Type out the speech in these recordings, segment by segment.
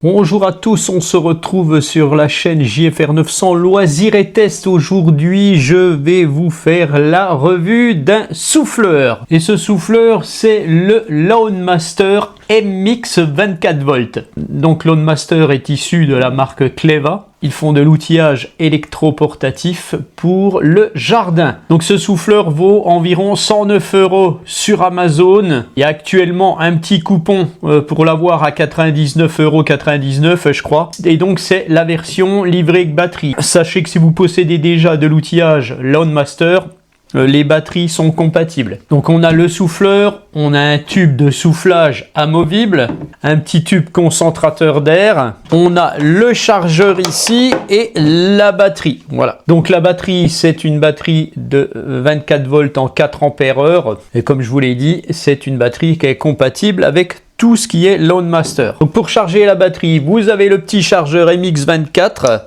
Bonjour à tous, on se retrouve sur la chaîne JFR 900 Loisirs et Tests. Aujourd'hui, je vais vous faire la revue d'un souffleur. Et ce souffleur, c'est le Lawnmaster MX 24 volts. Donc Lawnmaster est issu de la marque Cleva. Ils font de l'outillage électroportatif pour le jardin. Donc ce souffleur vaut environ 109 € sur Amazon. Il y a actuellement un petit coupon pour l'avoir à 99,99 € je crois. Et donc c'est la version livrée avec batterie. Sachez que si vous possédez déjà de l'outillage Lawnmaster, les batteries sont compatibles. Donc on a le souffleur, on a un tube de soufflage amovible, un petit tube concentrateur d'air, on a le chargeur ici et la batterie. Voilà. Donc la batterie, c'est une batterie de 24 volts en 4 ampères-heure. Et comme je vous l'ai dit, c'est une batterie qui est compatible avec tout ce qui est Lawnmaster. Donc pour charger la batterie, vous avez le petit chargeur MX24.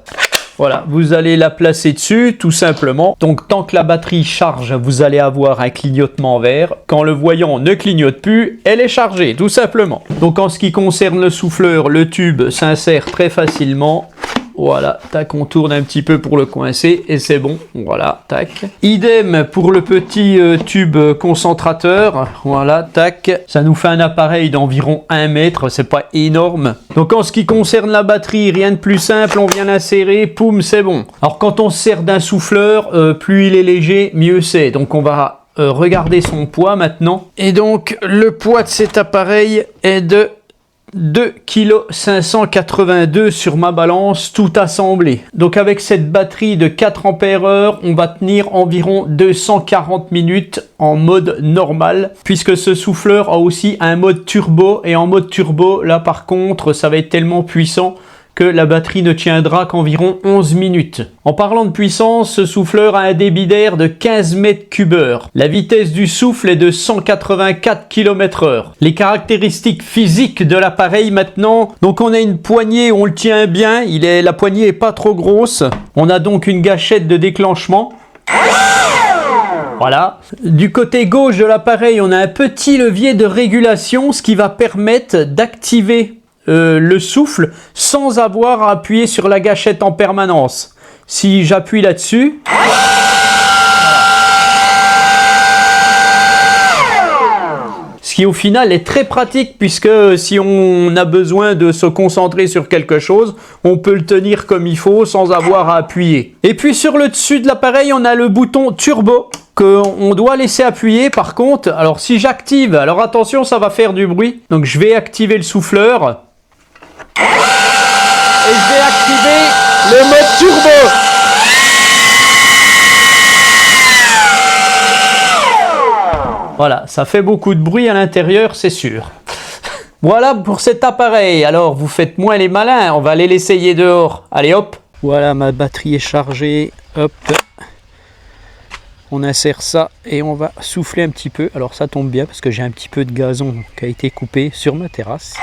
Voilà, vous allez la placer dessus, tout simplement. Donc, tant que la batterie charge, vous allez avoir un clignotement vert. Quand le voyant ne clignote plus, elle est chargée, tout simplement. Donc, en ce qui concerne le souffleur, le tube s'insère très facilement. Voilà, tac, on tourne un petit peu pour le coincer et c'est bon. Voilà, tac. Idem pour le petit tube concentrateur. Voilà, tac. Ça nous fait un appareil d'environ 1 mètre, c'est pas énorme. Donc en ce qui concerne la batterie, rien de plus simple, on vient l'insérer, poum, c'est bon. Alors quand on se sert d'un souffleur, plus il est léger, mieux c'est. Donc on va regarder son poids maintenant. Et donc le poids de cet appareil est de 2,582 kg sur ma balance, tout assemblé. Donc avec cette batterie de 4 ampères-heure, on va tenir environ 240 minutes en mode normal, puisque ce souffleur a aussi un mode turbo, et en mode turbo, là par contre, ça va être tellement puissant que la batterie ne tiendra qu'environ 11 minutes. En parlant de puissance, ce souffleur a un débit d'air de 15 m3/h. La vitesse du souffle est de 184 km/h. Les caractéristiques physiques de l'appareil maintenant, donc on a une poignée, on le tient bien, la poignée est pas trop grosse. On a donc une gâchette de déclenchement. Voilà. Du côté gauche de l'appareil, on a un petit levier de régulation, ce qui va permettre d'activer le souffle sans avoir à appuyer sur la gâchette en permanence. Si j'appuie là-dessus, ce qui au final est très pratique, puisque si on a besoin de se concentrer sur quelque chose, on peut le tenir comme il faut sans avoir à appuyer. Et puis sur le dessus de l'appareil, on a le bouton turbo qu'on doit laisser appuyer. Par contre, alors si j'active, alors attention, ça va faire du bruit. Donc je vais activer le souffleur. Et je vais activer le mode turbo. Voilà, ça fait beaucoup de bruit à l'intérieur, c'est sûr. Voilà pour cet appareil. Alors, vous faites moins les malins, on va aller l'essayer dehors. Allez, hop. Voilà, ma batterie est chargée. Hop. On insère ça et on va souffler un petit peu. Alors, ça tombe bien parce que j'ai un petit peu de gazon qui a été coupé sur ma terrasse.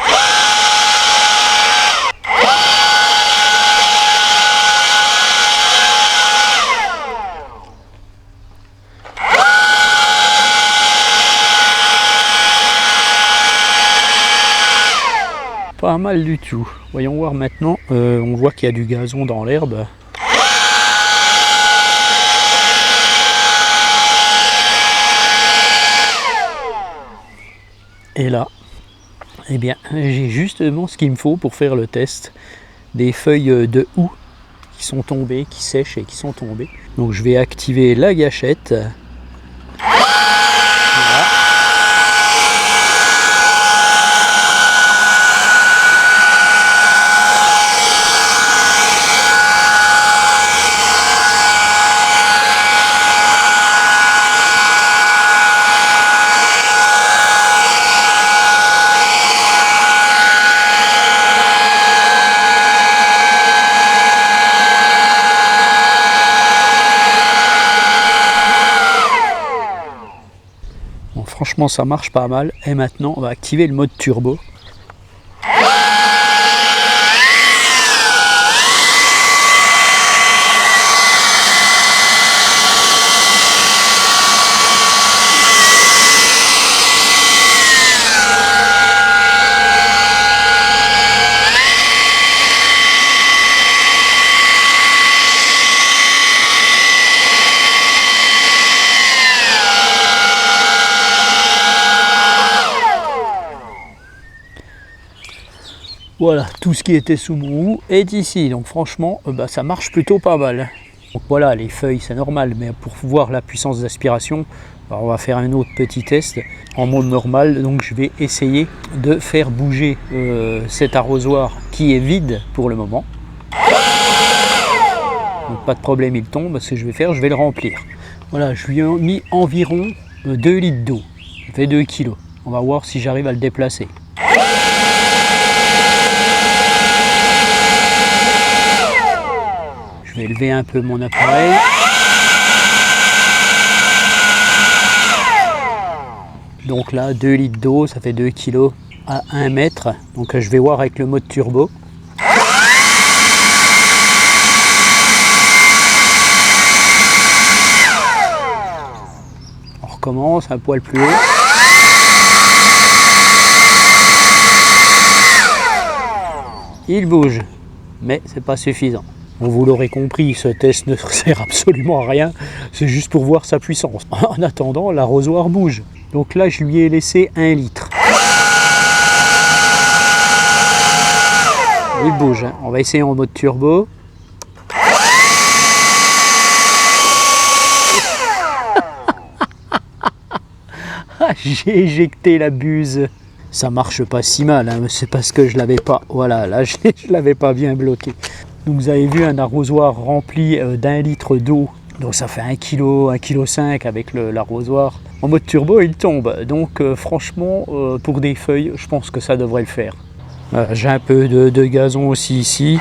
Pas mal du tout. Voyons voir maintenant. On voit qu'il y a du gazon dans l'herbe. Et là, eh bien, j'ai justement ce qu'il me faut pour faire le test. Des feuilles de houx qui sont tombées, qui sèchent et qui sont tombées. Donc je vais activer la gâchette. Franchement, ça marche pas mal. Et maintenant, on va activer le mode turbo. Voilà, tout ce qui était sous mon hou est ici. Donc franchement, ça marche plutôt pas mal. Donc voilà, les feuilles c'est normal, mais pour voir la puissance d'aspiration, on va faire un autre petit test en mode normal. Donc je vais essayer de faire bouger cet arrosoir qui est vide pour le moment. Donc pas de problème, il tombe. Ce que je vais faire, je vais le remplir. Voilà, je lui ai mis environ 2 litres d'eau. Ça fait 2 kg. On va voir si j'arrive à le déplacer. Je vais élever un peu mon appareil. Donc là, 2 litres d'eau, ça fait 2 kg à 1 mètre. Donc je vais voir avec le mode turbo. On recommence un poil plus haut. Il bouge, mais c'est pas suffisant. Bon, vous l'aurez compris, ce test ne sert absolument à rien, c'est juste pour voir sa puissance. En attendant, l'arrosoir bouge. Donc là, je lui ai laissé 1 litre. Il bouge, hein. On va essayer en mode turbo. J'ai éjecté la buse. Ça marche pas si mal, hein, c'est parce que je l'avais pas. Voilà, là je l'avais pas bien bloqué. Donc vous avez vu un arrosoir rempli d'1 litre d'eau. Donc ça fait 1 kg, 1,5 kg avec l'arrosoir. En mode turbo, il tombe. Donc franchement, pour des feuilles, je pense que ça devrait le faire. J'ai un peu de gazon aussi ici.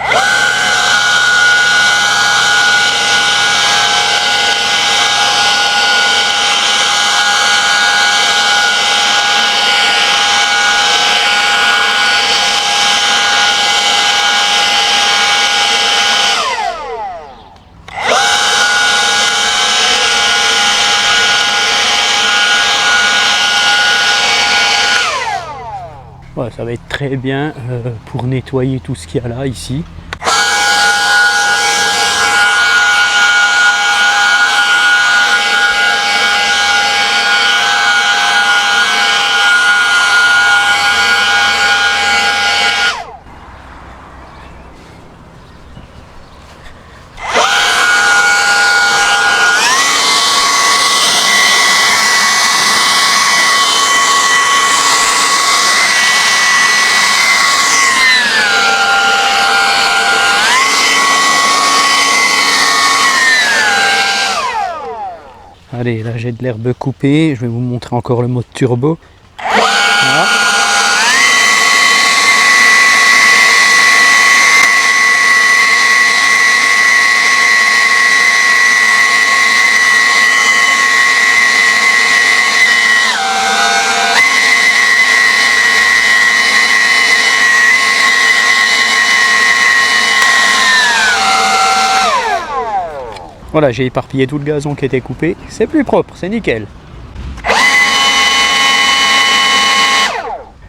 Ouais, ça va être très bien pour nettoyer tout ce qu'il y a là, ici. Allez, là j'ai de l'herbe coupée, je vais vous montrer encore le mode turbo. Voilà. Voilà, j'ai éparpillé tout le gazon qui était coupé. C'est plus propre, c'est nickel.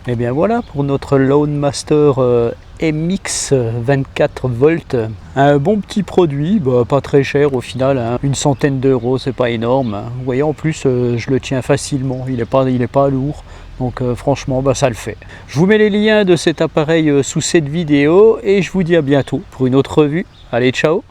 Et bien voilà pour notre Loadmaster MX 24 volts. Un bon petit produit, pas très cher au final, hein. Une centaine d'euros, c'est pas énorme. Vous voyez, en plus, je le tiens facilement, il est pas lourd. Donc franchement, ça le fait. Je vous mets les liens de cet appareil sous cette vidéo et je vous dis à bientôt pour une autre revue. Allez, ciao!